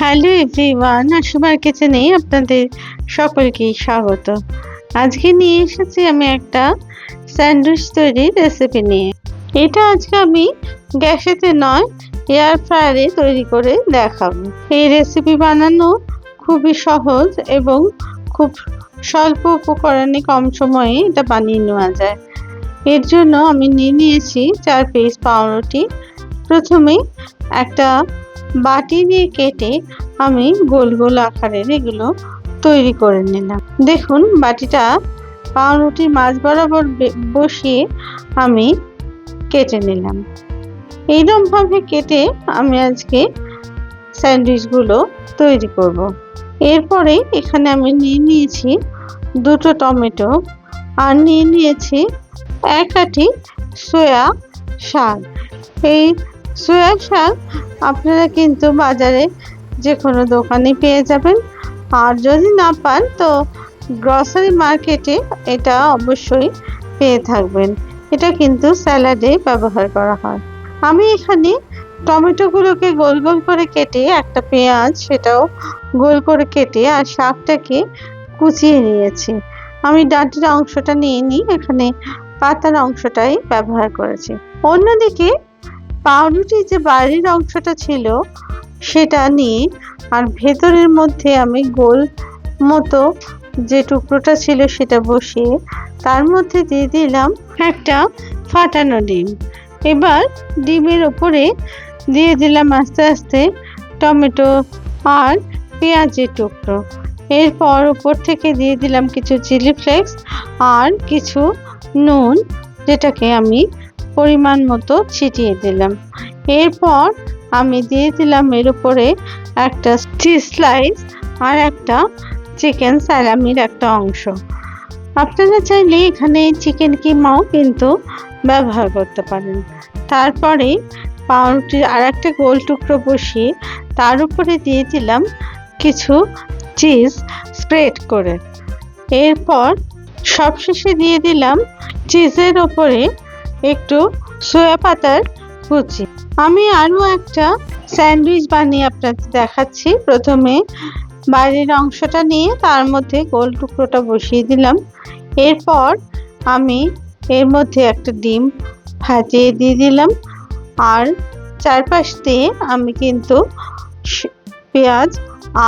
Hello everyone, আশুমার কিচেনে আপনাদের সকলকেই স্বাগত। আজকে নিয়ে এসেছি আমি একটা স্যান্ডউইচ তৈরির রেসিপি নিয়ে। এটা আজকে আমি গ্যাসেতে নয়, এয়ার ফ্রায়ারে তৈরি করে দেখাবো। এই রেসিপি বানানো খুবই সহজ এবং খুব স্বল্প উপকরণে কম সময়ে এটা বানিয়ে নেওয়া যায়। এর জন্য আমি নিয়ে নিয়েছি 4 পিস পাউরুটি। প্রথমে একটা বাটি দিয়ে কেটে আমি গোল গোল আকারের এগুলো তৈরি করে নিলাম। দেখুন, বাটিটা পাউরুটির মাঝ বরাবর বসিয়ে আমি কেটে নিলাম। এইরকম ভাবে কেটে আমি আজকে স্যান্ডউইচগুলো তৈরি করব। এরপরে এখানে আমি নিয়ে নিয়েছি 2টো টমেটো আর নিয়ে নিয়েছি 1 আঁটি সয়া শাক। এই সয়া শাক আপনারা কিন্তু বাজারে যে কোনো দোকানে পেয়ে যাবেন, আর যদি না পান তো গ্রসারি মার্কেটে এটা অবশ্যই পেয়ে থাকবেন। এটা কিন্তু স্যালাডে ব্যবহার করা হয়। আমি এখানে টমেটোগুলোকে গোল গোল করে কেটে, একটা পেঁয়াজ সেটাও গোল করে কেটে আর শাকটাকে কুচিয়ে নিয়েছি। আমি ডাঁটির অংশটা নিয়ে নিই, এখানে পাতার অংশটাই ব্যবহার করেছি। অন্যদিকে পাউরুটির যে বাইরের অংশটা ছিল সেটা নিয়ে আর ভেতরের মধ্যে আমি গোল মতো যে টুকরোটা ছিল সেটা বসিয়ে তার মধ্যে দিয়ে দিলাম একটা ফাটানো ডিম। এবার ডিমের ওপরে দিয়ে দিলাম আস্তে আস্তে টমেটো আর পেঁয়াজের টুকরো। এরপর উপর থেকে দিয়ে দিলাম কিছু চিলি ফ্লেক্স আর কিছু নুন, যেটাকে আমি পরিমাণ মতো ছিটিয়ে দিলাম। এরপর আমি দিয়ে দিলাম এর উপরে একটা চিজ স্লাইস আর একটা চিকেন সালামির একটা অংশ। আপনারা চাইলে এখানে চিকেন কিমাও কিন্তু ব্যবহার করতে পারেন। তারপরে পাউরুটির আর একটা গোল টুকরো বসিয়ে তার উপরে দিয়ে দিলাম কিছু চিজ স্প্রেড করে। এরপর সবশেষে দিয়ে দিলাম চিজের ওপরে একটু সয়া পাতার কুচি। আমি আরও একটা স্যান্ডউইচ বানিয়ে আপনাদের দেখাচ্ছি। প্রথমে বাইরের অংশটা নিয়ে তার মধ্যে গোল টুকরোটা বসিয়ে দিলাম। এরপর আমি এর মধ্যে একটা ডিম ভাজিয়ে দিয়ে দিলাম আর চারপাশ দিয়ে আমি কিন্তু পেঁয়াজ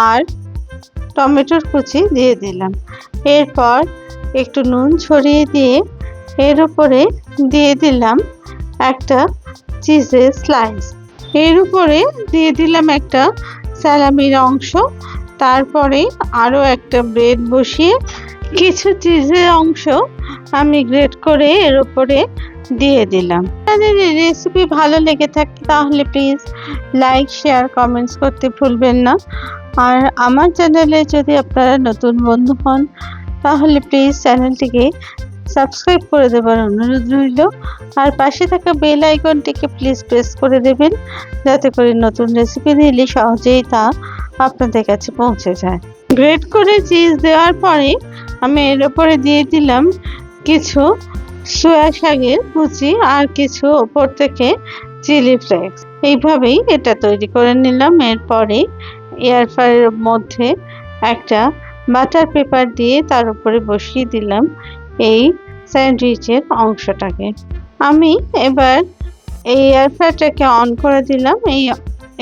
আর টমেটোর কুচি দিয়ে দিলাম। এরপর একটু নুন ছড়িয়ে দিয়ে এর উপরে দিয়ে দিলাম একটা চিজের স্লাইস। এর উপরে দিয়ে দিলাম একটা সালামির অংশ। তারপরে আরও একটা ব্রেড বসিয়ে কিছু চিজের অংশ আমি গ্রেট করে এর উপরে দিয়ে দিলাম। আপনাদের এই রেসিপি ভালো লেগে থাকে তাহলে প্লিজ লাইক, শেয়ার, কমেন্টস করতে ভুলবেন না। আর আমার চ্যানেলে যদি আপনারা নতুন বন্ধু হন তাহলে প্লিজ চ্যানেলটিকে সাবস্ক্রাইব করে দেবার অনুরোধ রইল। আর পাশে থাকা বেল আইকনটিকে প্লিজ প্রেস করে দেবেন, যাতে করে নতুন রেসিপি দিলে সহজেই তা আপনাদের কাছে পৌঁছে যায়। গ্রেট করে চিজ দেওয়ার পরে আমি এর উপরে দিয়ে দিলাম কিছু সয়া শাকের কুচি আর কিছু ওপর থেকে চিলি ফ্লেক্স। এইভাবেই এটা তৈরি করে নিলাম। এরপরে এয়ার ফ্রায়ারের মধ্যে একটা বাটার পেপার দিয়ে তার উপরে বসিয়ে দিলাম এই স্যান্ডউইচের অংশটাকে। আমি এবার এই এয়ার ফ্রায়ারটাকে অন করে দিলাম। এই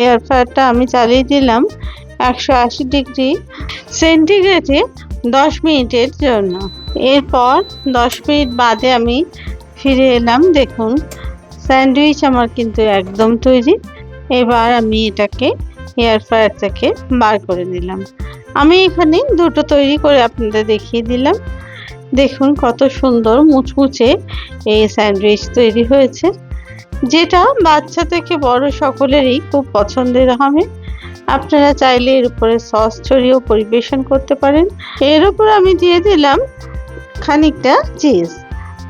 এয়ার ফ্রায়ারটা আমি চালিয়ে দিলাম 180 ডিগ্রি সেন্টিগ্রেডে 10 মিনিটের জন্য। এরপর 10 মিনিট বাদে আমি ফিরে এলাম। দেখুন, স্যান্ডউইচ আমার কিন্তু একদম তৈরি। এবার আমি এটাকে এয়ার ফ্রায়ার থেকে বার করে নিলাম। আমি এখানে 2টো তৈরি করে আপনাদের দেখিয়ে দিলাম। দেখুন কত সুন্দর মুচমুচে এই স্যান্ডউইচ তৈরি হয়েছে, যেটা বাচ্চা থেকে বড় সকলেরই খুব পছন্দের হবে। আপনারা চাইলে এর উপরে সস ছড়িয়েও পরিবেশন করতে পারেন। এর উপর আমি দিয়ে দিলাম খানিকটা চিজ।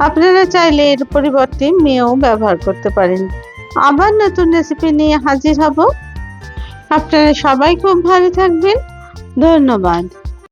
আপনারা চাইলে এর পরিবর্তে মেয়েও ব্যবহার করতে পারেন। আবার নতুন রেসিপি নিয়ে হাজির হব। আপনারা সবাই খুব ভালো থাকবেন। ধন্যবাদ।